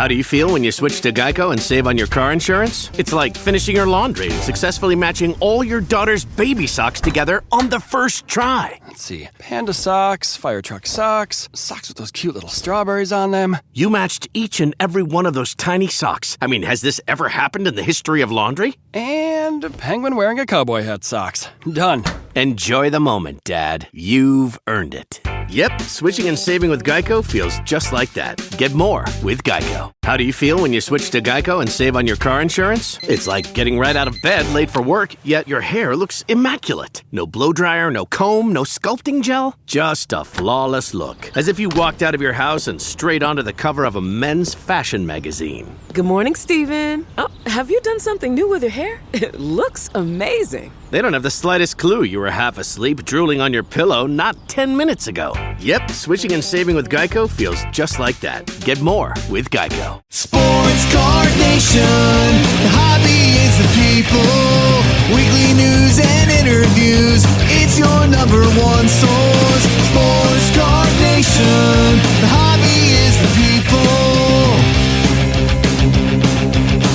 How do you feel when you switch to Geico and save on your car insurance? It's like finishing your laundry and successfully matching all your daughter's baby socks together on the first try. Let's see. Panda socks, fire truck socks, socks with those cute little strawberries on them. You matched each and every one of those tiny socks. I mean, has this ever happened in the history of laundry? And a penguin wearing a cowboy hat socks. Done. Enjoy the moment, Dad. You've earned it. Yep, switching and saving with Geico feels just like that. Get more with Geico. How do you feel when you switch to Geico and save on your car insurance? It's like getting right out of bed late for work, yet your hair looks immaculate. No blow dryer, no comb, no sculpting gel. Just a flawless look. As if you walked out of your house and straight onto the cover of a men's fashion magazine. Good morning, Steven. Oh, have you done something new with your hair? It looks amazing. They don't have the slightest clue you were half asleep drooling on your pillow not 10 minutes ago. Yep, switching and saving with Geico feels just like that. Get more with Geico. Sports Card Nation, the hobby is the people. Weekly news and interviews, it's your number one source. Sports Card Nation, the hobby is the people.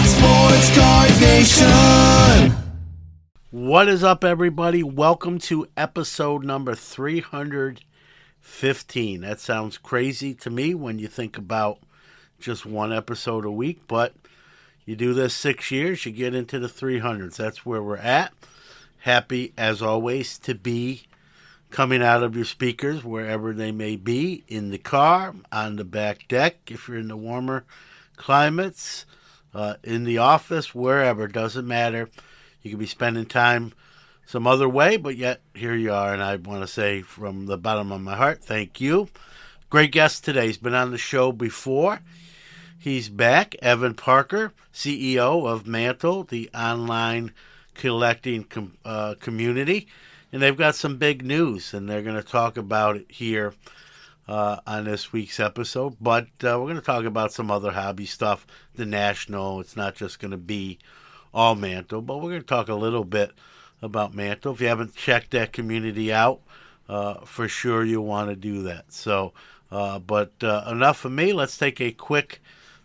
Sports Card Nation. What is up, everybody? Welcome to episode number 315. That sounds crazy to me when you think about just one episode a week, but you do this 6 years, you get into the 300s. That's where we're at. Happy, as always, to be coming out of your speakers, wherever they may be, in the car, on the back deck, if you're in the warmer climates, in the office, wherever, doesn't matter. You could be spending time some other way, but yet here you are, and I want to say from the bottom of my heart, thank you. Great guest today. He's been on the show before. He's back, Evan Parker, CEO of Mantel, the online collecting community, and they've got some big news, and they're going to talk about it here on this week's episode, but we're going to talk about some other hobby stuff, the National. It's not just going to be all Mantel, but we're going to talk a little bit about Mantel. If you haven't checked that community out, for sure you'll want to do that. So, but enough of me. Let's take a quick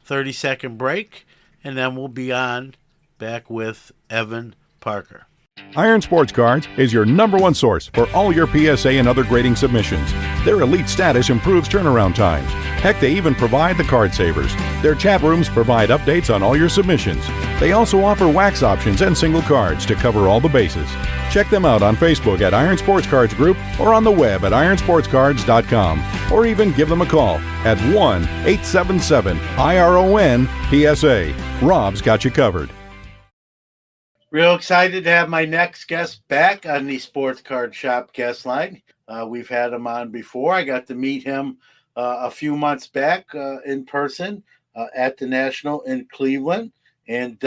30-second break, and then we'll be on back with Evan Parker. Iron Sports Cards is your number one source for all your PSA and other grading submissions. Their elite status improves turnaround times. Heck, they even provide the card savers. Their chat rooms provide updates on all your submissions. They also offer wax options and single cards to cover all the bases. Check them out on Facebook at Iron Sports Cards Group or on the web at ironsportscards.com, or even give them a call at 1-877-IRON-PSA. Rob's got you covered. Real excited to have my next guest back on the Sports Card Shop guest line. We've had him on before. I got to meet him a few months back in person at the National in Cleveland. And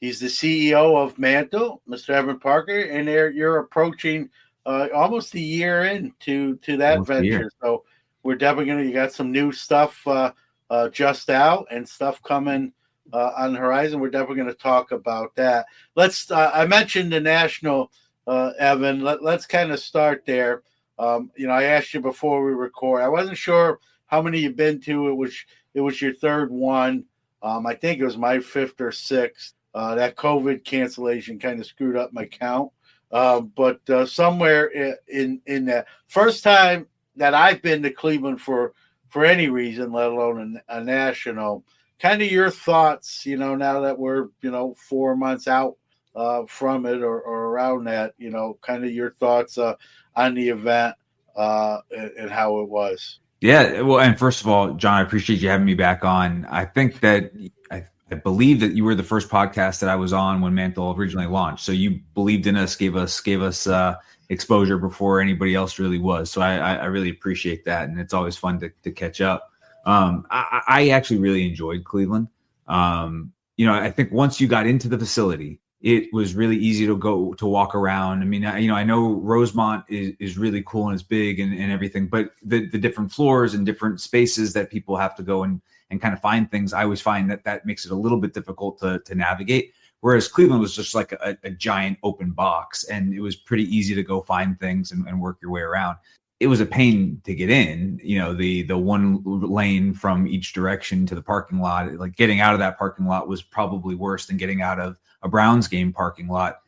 he's the CEO of Mantel, Mr. Evan Parker. And you're approaching almost a year into that almost venture. So we're definitely you got some new stuff just out and stuff coming on the horizon. We're definitely going to talk about that. Let's. I mentioned the National, Evan. Let's kind of start there. I asked you before we record. I wasn't sure how many you've been to. It was your third one. I think it was my fifth or sixth. That COVID cancellation kind of screwed up my count. But somewhere in that first time that I've been to Cleveland for any reason, let alone a national. Kind of your thoughts, now that we're, 4 months out from it or around that, kind of your thoughts on the event and how it was. Yeah. Well, and first of all, John, I appreciate you having me back on. I think that I believe that you were the first podcast that I was on when Mantel originally launched. So you believed in us, gave us exposure before anybody else really was. So I really appreciate that. And it's always fun to catch up. I actually really enjoyed Cleveland. I think once you got into the facility, it was really easy to walk around. I mean, I know Rosemont is really cool and it's big and everything, but the different floors and different spaces that people have to go and kind of find things, I always find that makes it a little bit difficult to navigate. Whereas Cleveland was just like a giant open box, and it was pretty easy to go find things and work your way around. it was a pain to get in, the one lane from each direction to the parking lot. Like getting out of that parking lot was probably worse than getting out of a Browns game parking lot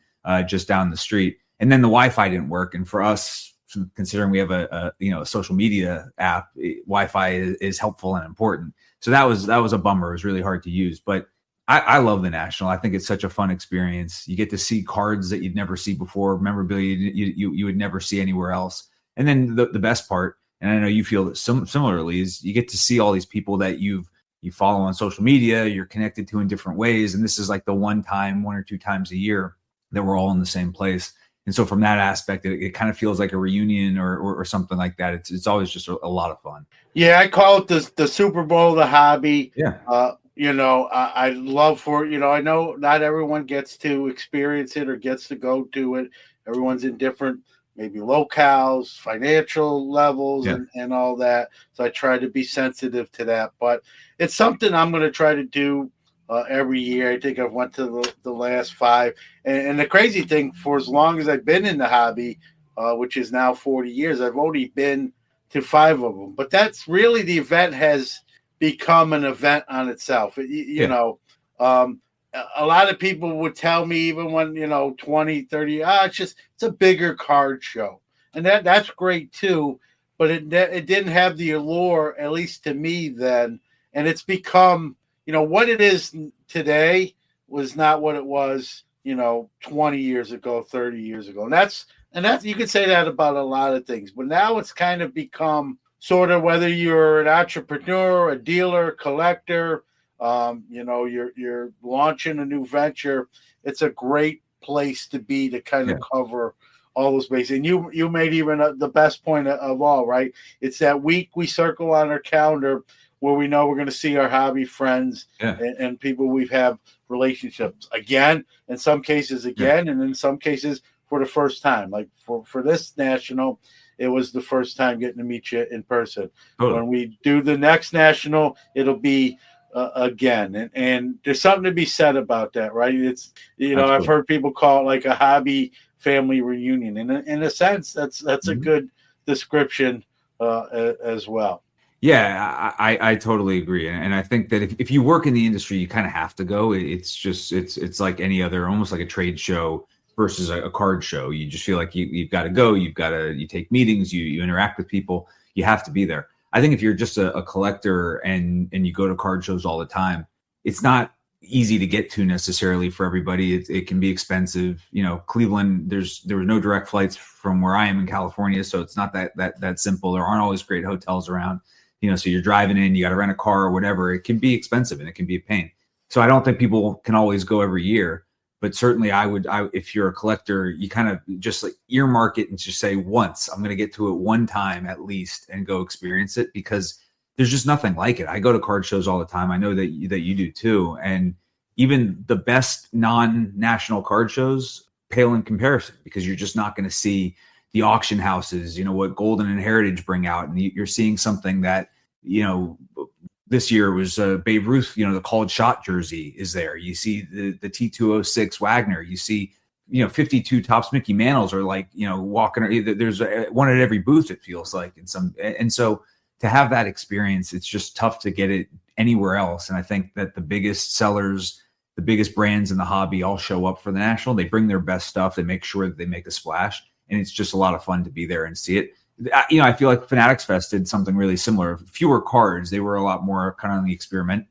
just down the street. And then the Wi-Fi didn't work. And for us, considering we have a social media app, Wi-Fi is helpful and important. So that was a bummer. It was really hard to use, but I love the National. I think it's such a fun experience. You get to see cards that you'd never see before, memorabilia you would never see anywhere else. And then the best part, and I know you feel that similarly, is you get to see all these people that you follow on social media, you're connected to in different ways. And this is like the one or two times a year that we're all in the same place. And so from that aspect, it kind of feels like a reunion or something like that. It's always just a lot of fun. Yeah, I call it the Super Bowl of the hobby. Yeah. I love for, I know not everyone gets to experience it or gets to go to it. Everyone's in different maybe locales, financial levels, and all that. So I try to be sensitive to that. But it's something I'm going to try to do every year. I think I've went to the last 5. And the crazy thing, for as long as I've been in the hobby, which is now 40 years, I've only been to 5 of them. But that's really, the event has become an event on itself. A lot of people would tell me, even when 20, 30, it's a bigger card show, and that's great too, but it didn't have the allure, at least to me then. And it's become, what it is today was not what it was 20 years ago, 30 years ago. And that's you could say that about a lot of things, but now it's kind of become sort of, whether you're an entrepreneur, a dealer, collector, you're launching a new venture, it's a great place to be, to kind of cover all those bases. And you made even the best point of all, right? It's that week we circle on our calendar where we know we're going to see our hobby friends and people we've had relationships again, in some cases again, and in some cases for the first time. Like for this National, it was the first time getting to meet you in person. Totally. When we do the next National, it'll be again, and there's something to be said about that, right? It's I've heard people call it like a hobby family reunion, and in a sense, that's a good description as well. Yeah, I totally agree, and I think that if you work in the industry, you kind of have to go. It's like any other, almost like a trade show versus a card show. You just feel like you've got to go. You take meetings, you interact with people. You have to be there. I think if you're just a collector and you go to card shows all the time, it's not easy to get to necessarily for everybody. It can be expensive. Cleveland, there were no direct flights from where I am in California, so it's not that simple. There aren't always great hotels around. So you're driving in, you got to rent a car or whatever. It can be expensive and it can be a pain. So I don't think people can always go every year. But certainly if you're a collector, you kind of just like earmark it and just say, once, I'm going to get to it one time at least and go experience it, because there's just nothing like it. I go to card shows all the time. I know that you do too. And even the best non-national card shows pale in comparison, because you're just not going to see the auction houses, what Golden and Heritage bring out. And you're seeing something that, this year was Babe Ruth, the called shot jersey is there. You see the T206 Wagner. You see, 52 Topps Mickey Mantles are like, walking. There's one at every booth, it feels like. And so to have that experience, it's just tough to get it anywhere else. And I think that the biggest sellers, the biggest brands in the hobby all show up for the National. They bring their best stuff. They make sure that they make a splash. And it's just a lot of fun to be there and see it. I feel like Fanatics Fest did something really similar. Fewer cards, they were a lot more kind of on the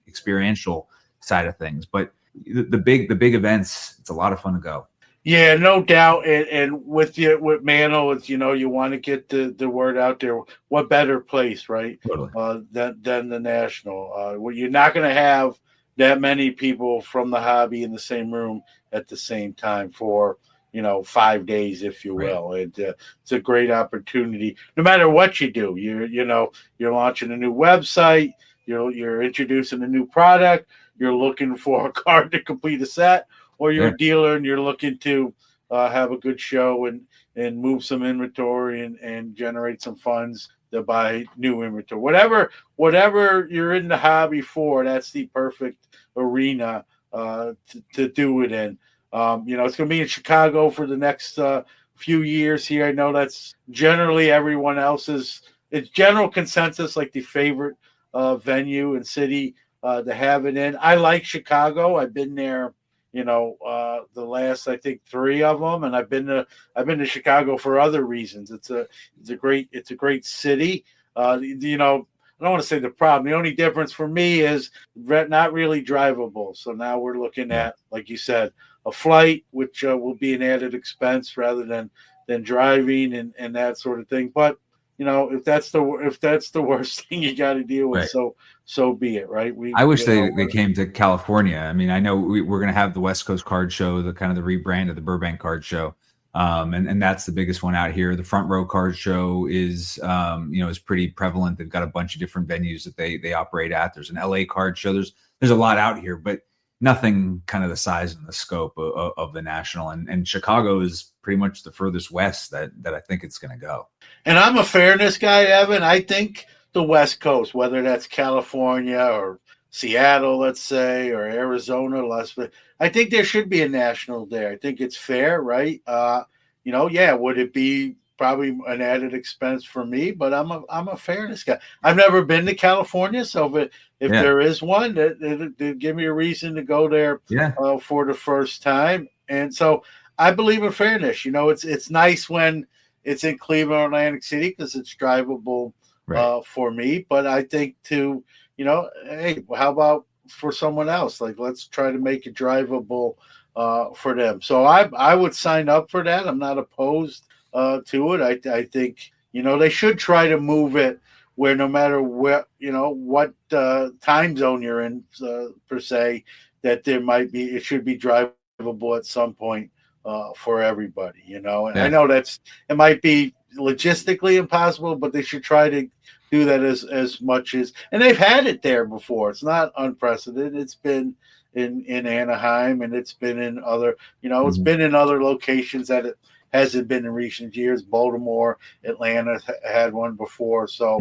experiential side of things. But the big events, it's a lot of fun to go. Yeah, no doubt. And with Mantle, it's you want to get the word out there. What better place, right? Totally. Than the National. Well, you're not going to have that many people from the hobby in the same room at the same time for 5 days, if you will. Right. It's a great opportunity. No matter what you do, you're launching a new website, you're introducing a new product, you're looking for a card to complete a set, or you're a dealer and you're looking to have a good show and move some inventory and generate some funds to buy new inventory. Whatever you're in the hobby for, that's the perfect arena to do it in. It's going to be in Chicago for the next few years here. I know that's generally everyone else's. It's general consensus, like the favorite venue and city to have it in. I like Chicago. I've been there, the last, I think, 3 of them, and I've been to Chicago for other reasons. It's a great city. I don't want to say the problem. The only difference for me is not really drivable. So now we're looking at, like you said, a flight, which will be an added expense rather than driving and that sort of thing. But if that's the worst thing you got to deal with, Right. so be it, right? I wish they came to California. I mean, I know we're going to have the West Coast Card Show, the kind of the rebrand of the Burbank Card Show. And that's the biggest one out here. The Front Row Card Show is pretty prevalent. They've got a bunch of different venues that they operate at. There's an LA Card Show. There's a lot out here, but nothing kind of the size and the scope of the national. And Chicago is pretty much the furthest west that I think it's going to go. And I'm a fairness guy, Evan. I think the West Coast, whether that's California or Seattle, let's say, or Arizona, Las Vegas, I think there should be a national there. I think it's fair, right? Would it be probably an added expense for me? But I'm a fairness guy. I've never been to California, so if there is one, that give me a reason to go there for the first time. And so I believe in fairness. It's nice when it's in Cleveland or Atlantic City because it's drivable for me. But I think too, hey, how about for someone else? Like, let's try to make it drivable for them. So I would sign up for that. I'm not opposed to it. I think, they should try to move it where no matter what time zone you're in, per se, that it should be drivable at some point for everybody, And I know it might be logistically impossible, but they should try to do that as much as, and they've had it there before. It's not unprecedented. It's been in Anaheim, and it's been in other, it's been in other locations that it hasn't been in recent years. Baltimore, Atlanta had one before. So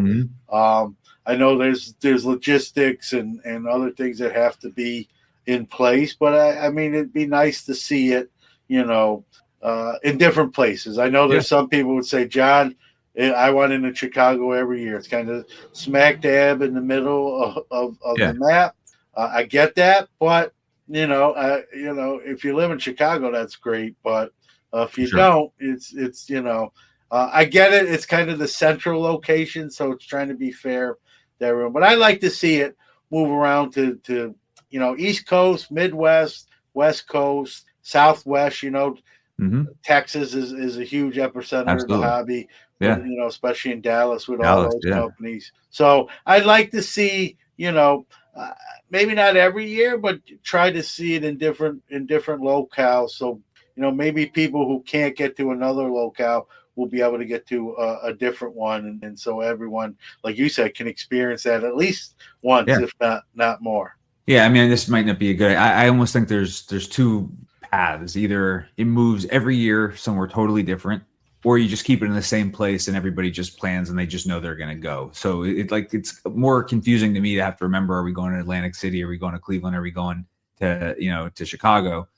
I know there's logistics and other things that have to be in place, but I mean, it'd be nice to see it, in different places. I know there's some people would say, John, I want into Chicago every year. It's kind of smack dab in the middle of the map. I get that, but if you live in Chicago, that's great. But if you don't, it's I get it. It's kind of the central location, so it's trying to be fair to everyone. But I like to see it move around to East Coast, Midwest, West Coast, Southwest. Texas is a huge epicenter of the hobby. Yeah. Especially in Dallas with all those companies. So I'd like to see, maybe not every year, but try to see it in different locales. So, maybe people who can't get to another locale will be able to get to a different one. And so everyone, like you said, can experience that at least once, if not more. Yeah. I mean, this might not be a good, I almost think there's 2 paths. Either it moves every year somewhere totally different, or you just keep it in the same place and everybody just plans and they just know they're going to go. So it's more confusing to me to have to remember, are we going to Atlantic City? Are we going to Cleveland? Are we going to, to Chicago?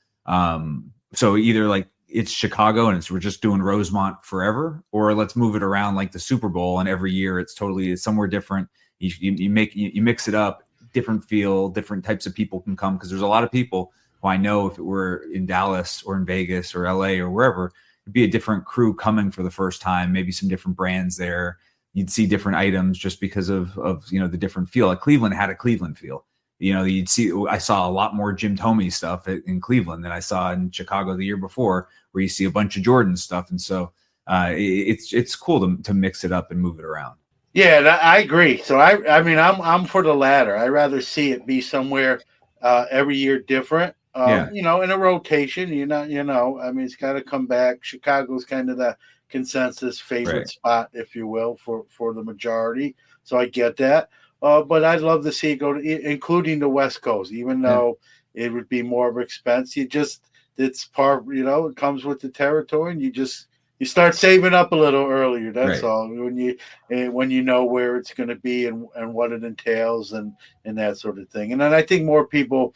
So either like it's Chicago and we're just doing Rosemont forever, or let's move it around like the Super Bowl. And every year it's somewhere different. You mix it up, different feel, different types of people can come. Cause there's a lot of people who I know if it were in Dallas or in Vegas or LA or wherever, it'd be a different crew coming for the first time, maybe some different brands there. You'd see different items just because of the different feel. Like Cleveland had a Cleveland feel. I saw a lot more Jim Thome stuff in Cleveland than I saw in Chicago the year before, where you see a bunch of Jordan stuff. And so it's cool to mix it up and move it around. Yeah, I agree. So I mean, I'm for the latter. I rather see it be somewhere every year different. In a rotation, I mean, it's got to come back. Chicago's kind of the consensus favorite spot, if you will, for the majority. So I get that. But I'd love to see it go to, including the West Coast, even though it would be more of an expense. It's part, it comes with the territory, and you start saving up a little earlier. That's all. When you know where it's going to be and what it entails and that sort of thing. And then I think more people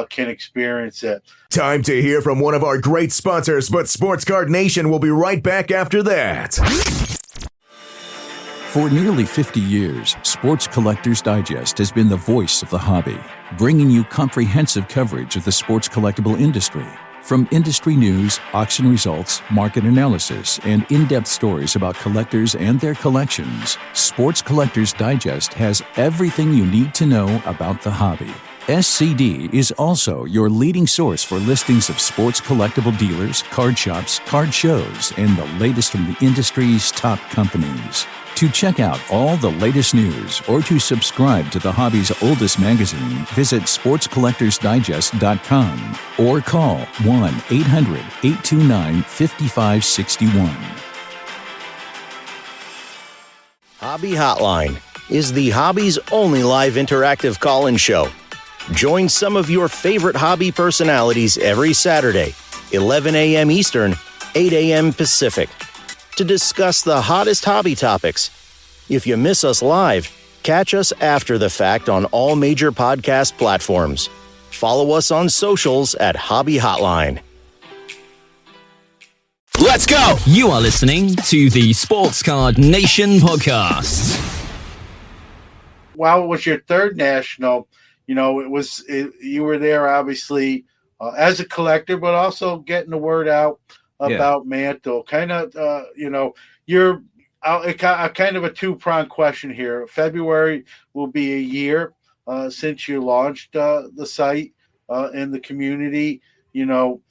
can experience it. Time to hear from one of our great sponsors, but Sports Card Nation will be right back after that. For nearly 50 years, Sports Collectors Digest has been the voice of the hobby, bringing you comprehensive coverage of the sports collectible industry. From industry news, auction results, market analysis, and in-depth stories about collectors and their collections, Sports Collectors Digest has everything you need to know about the hobby. SCD is also your leading source for listings of sports collectible dealers, card shops, card shows, and the latest from the industry's top companies. To check out all the latest news or to subscribe to the hobby's oldest magazine, visit sportscollectorsdigest.com or call 1-800-829-5561. Hobby Hotline is the hobby's only live interactive call-in show. Join some of your favorite hobby personalities every Saturday, 11 a.m. Eastern, 8 a.m. Pacific, to discuss the hottest hobby topics. If you miss us live, catch us after the fact on all major podcast platforms. Follow us on socials at Hobby Hotline. Let's go! You are listening to the Sports Card Nation podcast. While it was your third national, you were there obviously as a collector, but also getting the word out about Mantel. Kind of, you're kind of a two-pronged question here. February will be a year since you launched the site in the community. Do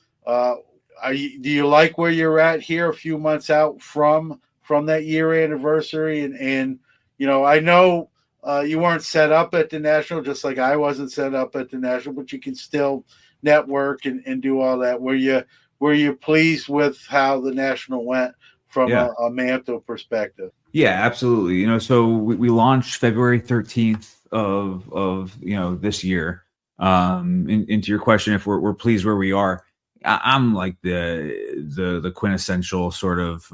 you like where you're at here a few months out from that year anniversary? And I know you weren't set up at the National, just like I wasn't set up at the National, but you can still network and do all that. Were you pleased with how the National went from a Mantel perspective? Yeah, absolutely. So we launched February 13th of this year. Into your question, if we're pleased where we are, I'm like the quintessential sort of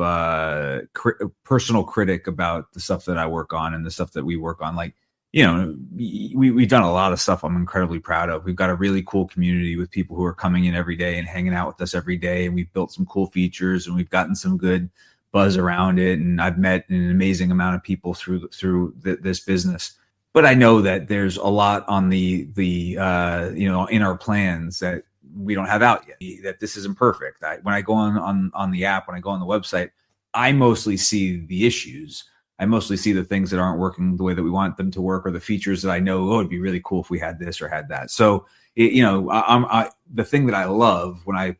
personal critic about the stuff that I work on and the stuff that we work on. Like, we've done a lot of stuff I'm incredibly proud of. We've got a really cool community with people who are coming in every day and hanging out with us every day. And we've built some cool features and we've gotten some good buzz around it. And I've met an amazing amount of people through this business. But I know that there's a lot on the in our plans that we don't have out yet, that this isn't perfect. When I go on the app, when I go on the website, I mostly see the issues. I mostly see the things that aren't working the way that we want them to work, or the features that I know, it'd be really cool if we had this or had that. So, the thing that I love when I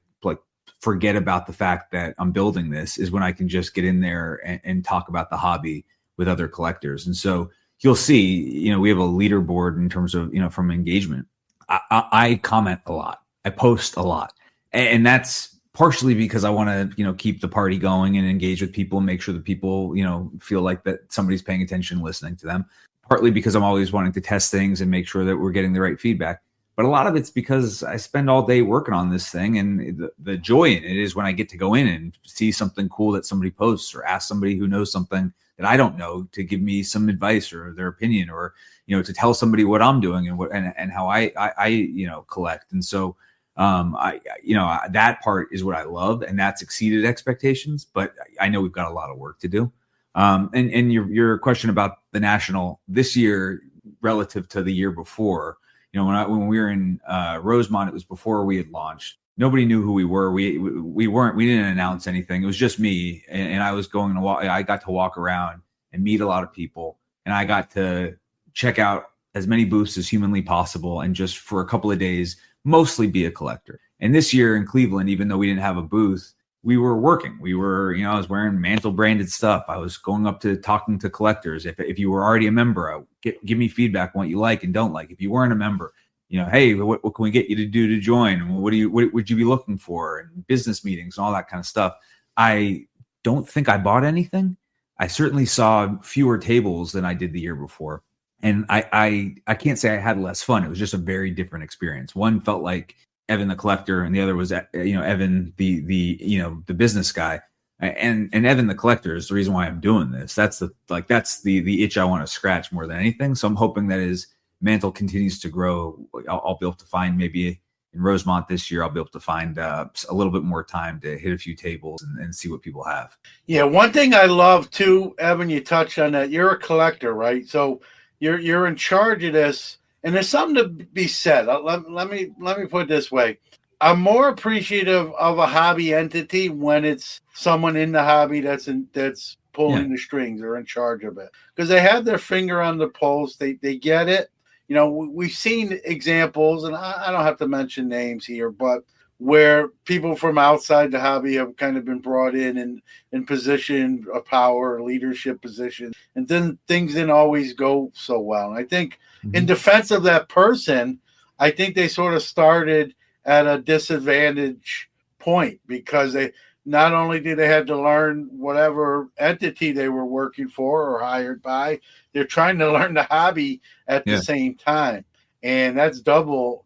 forget about the fact that I'm building this is when I can just get in there and talk about the hobby with other collectors. And so you'll see, we have a leaderboard in terms of, from engagement. I comment a lot. I post a lot, and that's partially because I want to, keep the party going and engage with people and make sure that people, feel like that somebody's paying attention, listening to them. Partly because I'm always wanting to test things and make sure that we're getting the right feedback. But a lot of it's because I spend all day working on this thing, and the joy in it is when I get to go in and see something cool that somebody posts, or ask somebody who knows something that I don't know to give me some advice or their opinion, or, to tell somebody what I'm doing and how I collect. And so, that part is what I love, and that's exceeded expectations, but I know we've got a lot of work to do. And your question about the National this year relative to the year before, when we were in Rosemont, it was before we had launched. Nobody knew who we were. We didn't announce anything. It was just me, and I was going to walk. I got to walk around and meet a lot of people, and I got to check out as many booths as humanly possible, and just for a couple of days, mostly be a collector. And this year in Cleveland, even though we didn't have a booth, we were working. We were, I was wearing Mantel branded stuff. I was going up to talking to collectors. If you were already a member, give me feedback on what you like and don't like. If you weren't a member, hey, what can we get you to do to join? What would you be looking for? And business meetings and all that kind of stuff. I don't think I bought anything. I certainly saw fewer tables than I did the year before. And I can't say I had less fun. It was just a very different experience. One felt like Evan the collector, and the other was Evan the business guy. And Evan the collector is the reason why I'm doing this. That's the itch I want to scratch more than anything. So I'm hoping that as Mantle continues to grow, I'll be able to find maybe in Rosemont this year, I'll be able to find a little bit more time to hit a few tables and see what people have. Yeah, one thing I love too, Evan, you touched on that. You're a collector, right? So you're in charge of this, and there's something to be said. Let me put it this way. I'm more appreciative of a hobby entity when it's someone in the hobby that's pulling the strings or in charge of it, because they have their finger on the pulse. They get it. You know, we've seen examples, and I don't have to mention names here, but where people from outside the hobby have kind of been brought in position of power, leadership position, and then things didn't always go so well. And I think in defense of that person, I think they sort of started at a disadvantage point, because they not only did they have to learn whatever entity they were working for or hired by, they're trying to learn the hobby at the same time. And that's double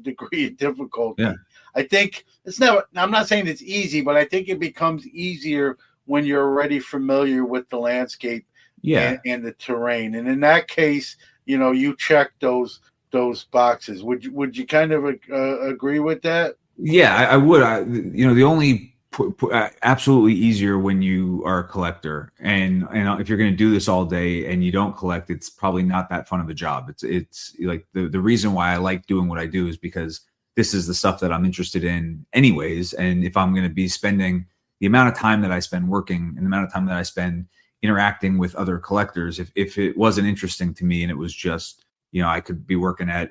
degree of difficulty. Yeah. I think I'm not saying it's easy, but I think it becomes easier when you're already familiar with the landscape and the terrain. And in that case, you know, you check those boxes. Would you kind of agree with that? Yeah, I would. The only absolutely easier when you are a collector, and if you're going to do this all day and you don't collect, it's probably not that fun of a job. It's like the reason why I like doing what I do is because this is the stuff that I'm interested in anyways. And if I'm going to be spending the amount of time that I spend working and the amount of time that I spend interacting with other collectors, if it wasn't interesting to me and it was just, I could be working at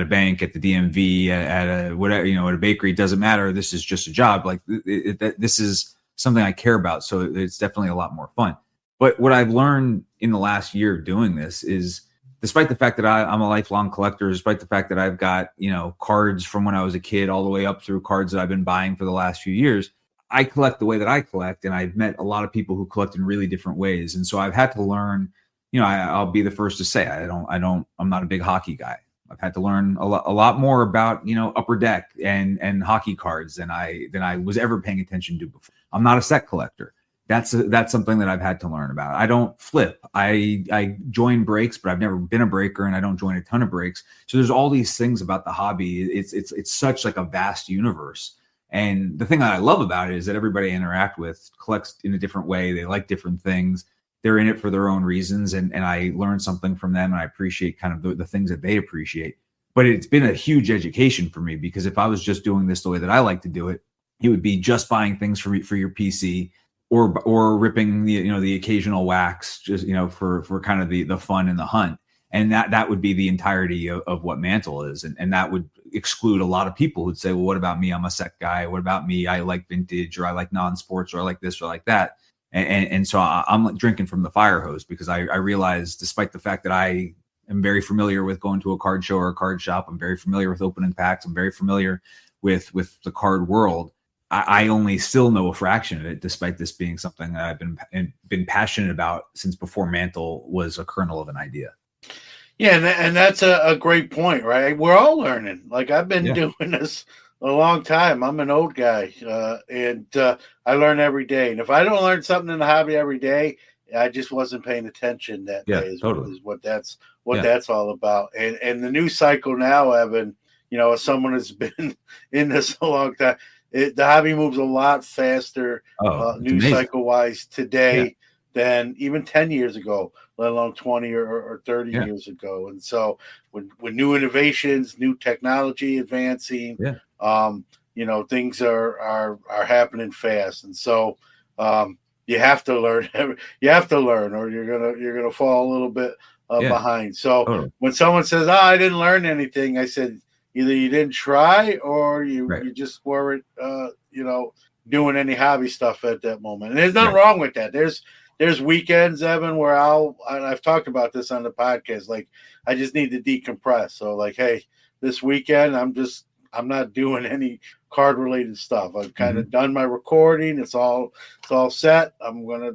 a bank, at the DMV, at a whatever, at a bakery, it doesn't matter. This is just a job. Like this is something I care about. So it's definitely a lot more fun. But what I've learned in the last year doing this is, despite the fact that I'm a lifelong collector, despite the fact that I've got, cards from when I was a kid all the way up through cards that I've been buying for the last few years, I collect the way that I collect. And I've met a lot of people who collect in really different ways. And so I've had to learn, I'll be the first to say, I'm not a big hockey guy. I've had to learn a lot more about, Upper Deck and hockey cards than I was ever paying attention to before. I'm not a set collector. That's something that I've had to learn about. I don't flip. I join breaks, but I've never been a breaker, and I don't join a ton of breaks. So there's all these things about the hobby. It's such like a vast universe. And the thing that I love about it is that everybody I interact with collects in a different way. They like different things. They're in it for their own reasons, and I learn something from them, and I appreciate kind of the things that they appreciate. But it's been a huge education for me, because if I was just doing this the way that I like to do it, it would be just buying things for your PC or ripping the occasional wax, just for kind of the fun and the hunt, and that would be the entirety of what Mantle is, and that would exclude a lot of people who'd say, well, what about me? I'm a set guy. What about me? I like vintage, or I like non-sports, or I like this or like that. And so I'm drinking from the fire hose, because I realize, despite the fact that I am very familiar with going to a card show or a card shop, I'm very familiar with opening packs, I'm very familiar with the card world, I only still know a fraction of it, despite this being something that I've been passionate about since before Mantle was a kernel of an idea. Yeah, and that's a great point, right? We're all learning. Like, I've been doing this a long time. I'm an old guy, and I learn every day. And if I don't learn something in the hobby every day, I just wasn't paying attention that day. Is what that's all about. And the news cycle now, Evan, as someone who's been in this a long time, the hobby moves a lot faster, news cycle wise today than even 10 years ago, let alone 20 or 30 years ago. And so when new innovations, new technology advancing, things are happening fast. And so you have to learn, or you're gonna fall a little bit behind. So when someone says, I didn't learn anything, I said, either you didn't try, or you just weren't doing any hobby stuff at that moment. And there's nothing wrong with that. There's weekends, Evan, where I've talked about this on the podcast. Like, I just need to decompress. So like, hey, this weekend I'm not doing any card related stuff. I've kind of done my recording. It's all set. I'm gonna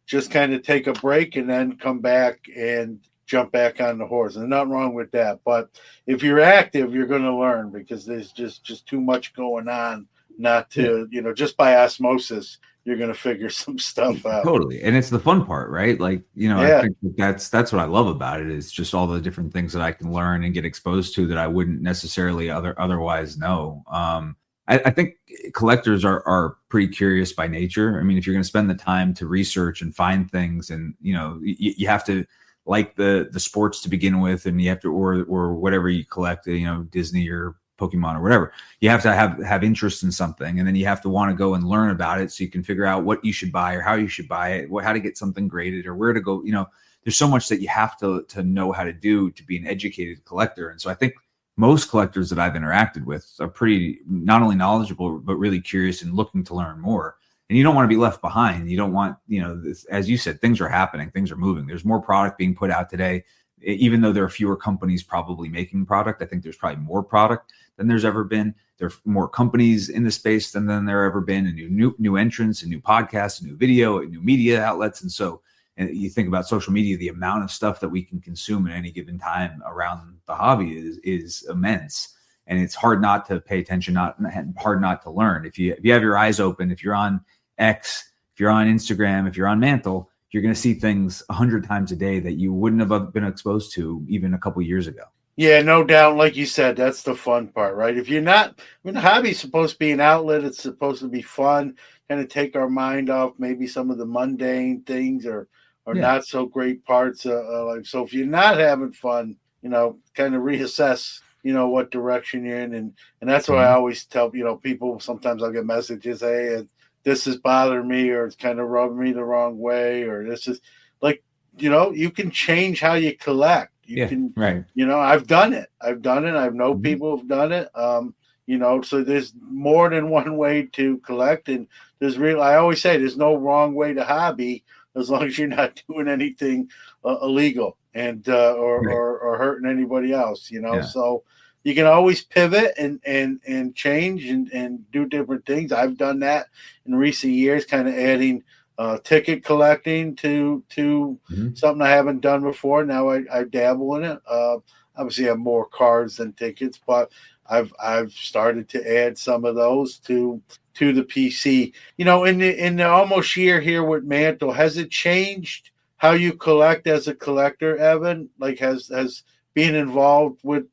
just kind of take a break and then come back and jump back on the horse. And nothing wrong with that. But if you're active, you're gonna learn, because there's just too much going on not to, just by osmosis, you're going to figure some stuff out. Totally. And it's the fun part, right? Like, I think that's what I love about it, is just all the different things that I can learn and get exposed to that I wouldn't necessarily otherwise know. I think collectors are pretty curious by nature. I mean, if you're going to spend the time to research and find things, and you have to like the sports to begin with, and you have to, or whatever you collect, Disney or Pokemon or whatever, you have to have interest in something, and then you have to want to go and learn about it so you can figure out what you should buy or how you should buy it, how to get something graded, or where to go. There's so much that you have to know how to do to be an educated collector. And so I think most collectors that I've interacted with are pretty not only knowledgeable, but really curious and looking to learn more. And you don't want to be left behind. You don't want, this, as you said, things are happening, things are moving. There's more product being put out today. Even though there are fewer companies probably making product, I think there's probably more product than there's ever been. There are more companies in the space than there ever been, and new entrants, and new podcasts, and new video, and new media outlets. And so, and you think about social media, the amount of stuff that we can consume at any given time around the hobby is immense. And it's hard not to pay attention, hard not to learn. If you have your eyes open, if you're on X, if you're on Instagram, if you're on Mantel, you're going to see things 100 times a day that you wouldn't have been exposed to even a couple of years ago. Yeah, no doubt. Like you said, that's the fun part, right? If you're not, the hobby's supposed to be an outlet. It's supposed to be fun, kind of take our mind off maybe some of the mundane things or not so great parts. So if you're not having fun, kind of reassess, what direction you're in. And that's what I always tell, people. Sometimes I'll get messages, hey, this is bothering me, or it's kind of rubbing me the wrong way, or this is like, you can change how you collect. You can, right. I've done it. I know people who've done it. So there's more than one way to collect, and I always say there's no wrong way to hobby as long as you're not doing anything illegal and or hurting anybody else. So you can always pivot and change and do different things. I've done that in recent years, kind of adding ticket collecting to something I haven't done before. Now I dabble in it. Obviously I have more cards than tickets, but I've started to add some of those to the PC. In the almost year here with Mantel, has it changed how you collect as a collector, Evan? Like has being involved with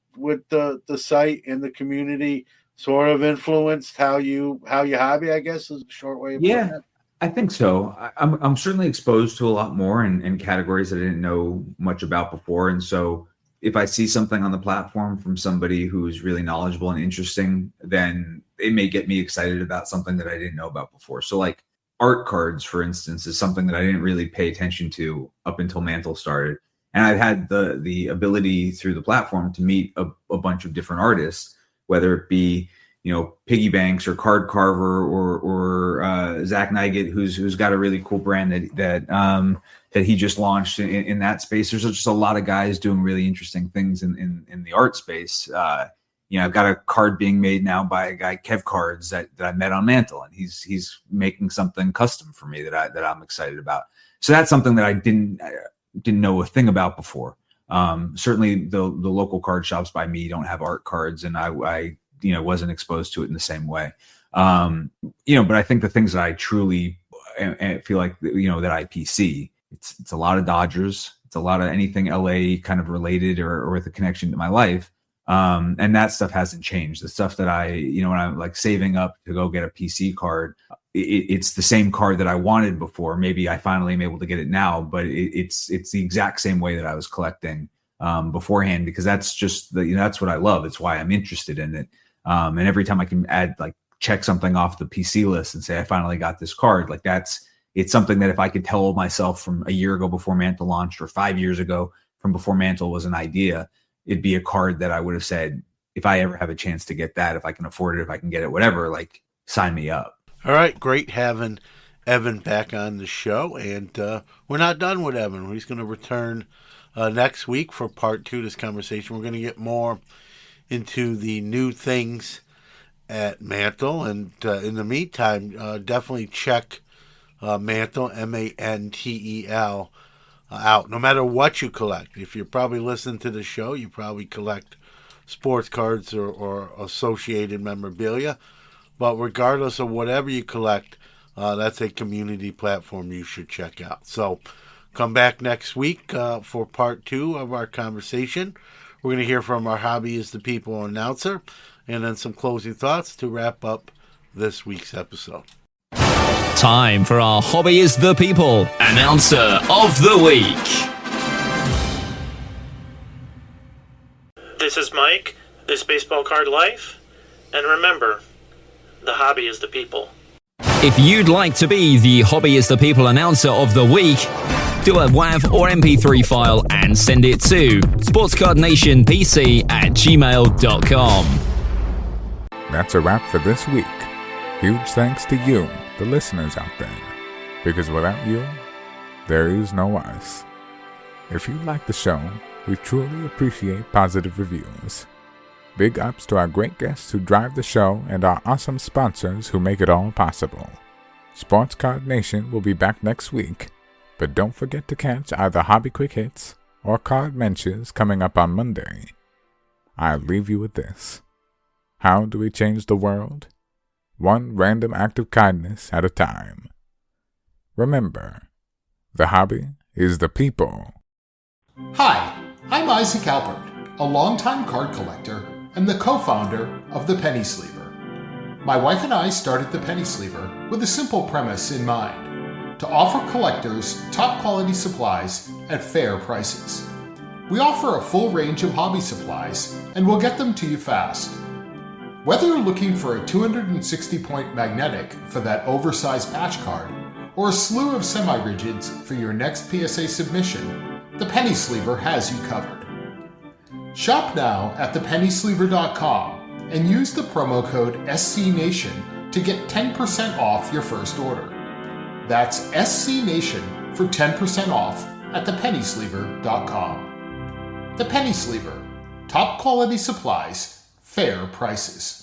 the site and the community sort of influenced how you hobby, I guess, is a short way of putting it? I think so. I'm certainly exposed to a lot more in categories that I didn't know much about before. And so if I see something on the platform from somebody who's really knowledgeable and interesting, then it may get me excited about something that I didn't know about before. So like art cards, for instance, is something that I didn't really pay attention to up until Mantel started. And I've had the ability through the platform to meet a bunch of different artists, whether it be Piggy Banks or Card Carver or Zach Nygett, who's got a really cool brand that he just launched in that space. There's just a lot of guys doing really interesting things in the art space. I've got a card being made now by a guy, Kev Cards, that I met on Mantel, and he's making something custom for me that I'm excited about. So that's something that I didn't know a thing about before. Certainly the local card shops by me don't have art cards, and I wasn't exposed to it in the same way. But I think the things that I truly feel like, that I PC, it's a lot of Dodgers. It's a lot of anything LA kind of related or with a connection to my life. And that stuff hasn't changed. The stuff that when I'm like saving up to go get a PC card, it's the same card that I wanted before. Maybe I finally am able to get it now, but it's the exact same way that I was collecting beforehand, because that's just that's what I love. It's why I'm interested in it. And every time I can check something off the PC list and say, I finally got this card, it's something that if I could tell myself from a year ago before Mantel launched, or 5 years ago from before Mantel was an idea, it'd be a card that I would have said, if I ever have a chance to get that, if I can afford it, if I can get it, whatever, sign me up. All right. Great having Evan back on the show. And we're not done with Evan. He's going to return next week for part 2 of this conversation. We're going to get more into the new things at Mantel. And in the meantime, definitely check Mantel, Mantel, out. No matter what you collect. If you're probably listening to the show, you probably collect sports cards or associated memorabilia. But regardless of whatever you collect, That's a community platform you should check out. So come back next week for part 2 of our conversation. We're going to hear from our Hobby is the People announcer and then some closing thoughts to wrap up this week's episode. Time for our Hobby is the People announcer of the week. This is Mike, this Baseball Card Life, and remember, the hobby is the people. If you'd like to be the Hobby is the People announcer of the week, do a WAV or MP3 file and send it to sportscardnationpc@gmail.com. That's a wrap for this week. Huge thanks to you, the listeners out there, because without you, there is no us. If you like the show, we truly appreciate positive reviews. Big ups to our great guests who drive the show and our awesome sponsors who make it all possible. Sports Card Nation will be back next week, but don't forget to catch either Hobby Quick Hits or Card Mentions coming up on Monday. I'll leave you with this. How do we change the world? One random act of kindness at a time. Remember, the hobby is the people. Hi, I'm Isaac Albert, a longtime card collector and the co-founder of the Penny Sleever. My wife and I started the Penny Sleever with a simple premise in mind: to offer collectors top quality supplies at fair prices. We offer a full range of hobby supplies and we'll get them to you fast. Whether you're looking for a 260-point magnetic for that oversized patch card, or a slew of semi-rigids for your next PSA submission, the Penny Sleever has you covered. Shop now at thepennysleever.com and use the promo code SCNation to get 10% off your first order. That's SCNation for 10% off at thepennysleever.com. The Penny Sleever. Top quality supplies, fair prices.